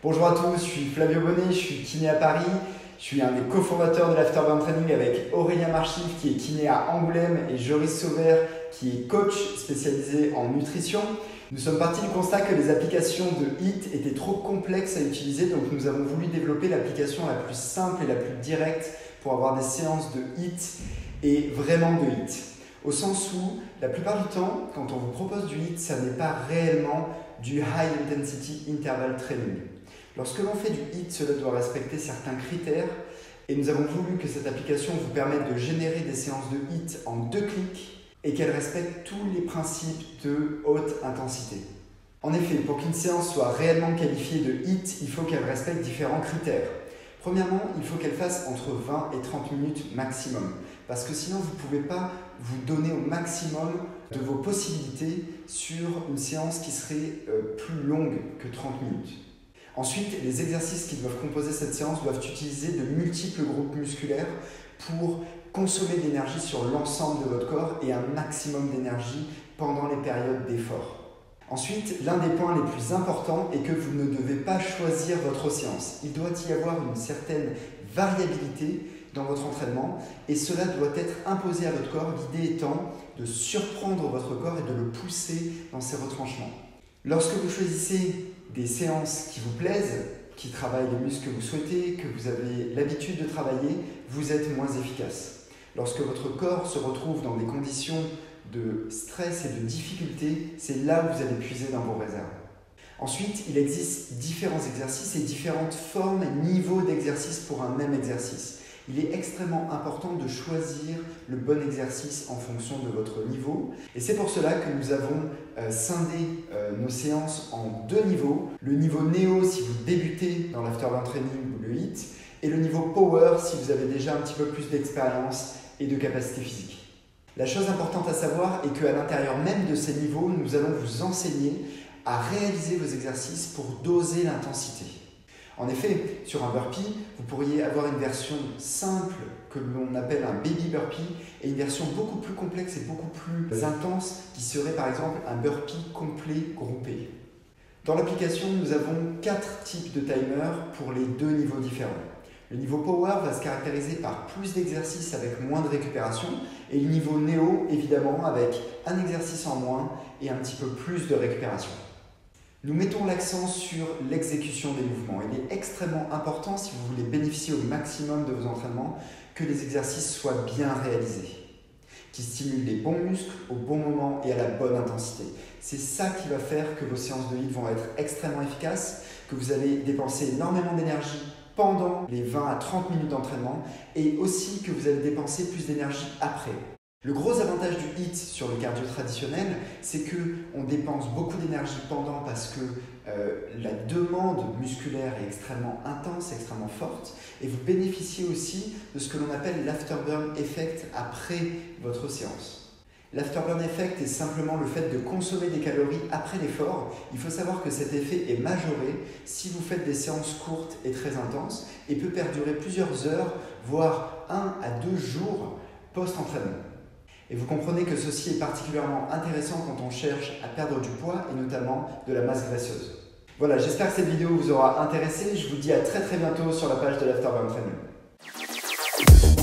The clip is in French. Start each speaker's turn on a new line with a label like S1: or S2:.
S1: Bonjour à tous, je suis Flavio Bonnet, je suis kiné à Paris. Je suis un des cofondateurs de l'Afterburn Training avec Aurélien Marchiv qui est kiné à Angoulême et Joris Sauvert qui est coach spécialisé en nutrition. Nous sommes partis du constat que les applications de HIIT étaient trop complexes à utiliser, donc nous avons voulu développer l'application la plus simple et la plus directe pour avoir des séances de HIIT et vraiment de HIIT. Au sens où, la plupart du temps, quand on vous propose du HIIT, ça n'est pas réellement du High Intensity Interval Training. Lorsque l'on fait du HIIT, cela doit respecter certains critères et nous avons voulu que cette application vous permette de générer des séances de HIIT en 2 clics et qu'elle respecte tous les principes de haute intensité. En effet, pour qu'une séance soit réellement qualifiée de HIIT, il faut qu'elle respecte différents critères. Premièrement, il faut qu'elle fasse entre 20 et 30 minutes maximum, parce que sinon vous ne pouvez pas vous donner au maximum de vos possibilités sur une séance qui serait plus longue que 30 minutes. Ensuite, les exercices qui doivent composer cette séance doivent utiliser de multiples groupes musculaires pour consommer de l'énergie sur l'ensemble de votre corps et un maximum d'énergie pendant les périodes d'effort. Ensuite, l'un des points les plus importants est que vous ne devez pas choisir votre séance. Il doit y avoir une certaine variabilité dans votre entraînement et cela doit être imposé à votre corps, l'idée étant de surprendre votre corps et de le pousser dans ses retranchements. Lorsque vous choisissez des séances qui vous plaisent, qui travaillent les muscles que vous souhaitez, que vous avez l'habitude de travailler, vous êtes moins efficace. Lorsque votre corps se retrouve dans des conditions de stress et de difficulté, c'est là où vous allez puiser dans vos réserves. Ensuite, il existe différents exercices et différentes formes et niveaux d'exercice pour un même exercice. Il est extrêmement important de choisir le bon exercice en fonction de votre niveau. Et c'est pour cela que nous avons scindé nos séances en 2 niveaux. Le niveau Néo si vous débutez dans l'Afterburn Training ou le HIIT, et le niveau Power si vous avez déjà un petit peu plus d'expérience et de capacité physique. La chose importante à savoir est qu'à l'intérieur même de ces niveaux, nous allons vous enseigner à réaliser vos exercices pour doser l'intensité. En effet, sur un burpee, vous pourriez avoir une version simple que l'on appelle un baby burpee et une version beaucoup plus complexe et beaucoup plus intense qui serait par exemple un burpee complet groupé. Dans l'application, nous avons 4 types de timers pour les 2 niveaux différents. Le niveau Power va se caractériser par plus d'exercices avec moins de récupération et le niveau Néo évidemment avec un exercice en moins et un petit peu plus de récupération. Nous mettons l'accent sur l'exécution des mouvements. Il est extrêmement important, si vous voulez bénéficier au maximum de vos entraînements, que les exercices soient bien réalisés, qui stimulent les bons muscles au bon moment et à la bonne intensité. C'est ça qui va faire que vos séances de HIIT vont être extrêmement efficaces, que vous allez dépenser énormément d'énergie pendant les 20 à 30 minutes d'entraînement et aussi que vous allez dépenser plus d'énergie après. Le gros avantage du HIIT sur le cardio traditionnel, c'est qu'on dépense beaucoup d'énergie pendant parce que la demande musculaire est extrêmement intense, extrêmement forte et vous bénéficiez aussi de ce que l'on appelle l'afterburn effect après votre séance. L'afterburn effect est simplement le fait de consommer des calories après l'effort. Il faut savoir que cet effet est majoré si vous faites des séances courtes et très intenses et peut perdurer plusieurs heures, voire 1 à 2 jours post-entraînement. Et vous comprenez que ceci est particulièrement intéressant quand on cherche à perdre du poids et notamment de la masse graisseuse. Voilà, j'espère que cette vidéo vous aura intéressé. Je vous dis à très bientôt sur la page de l'Afterburn Training.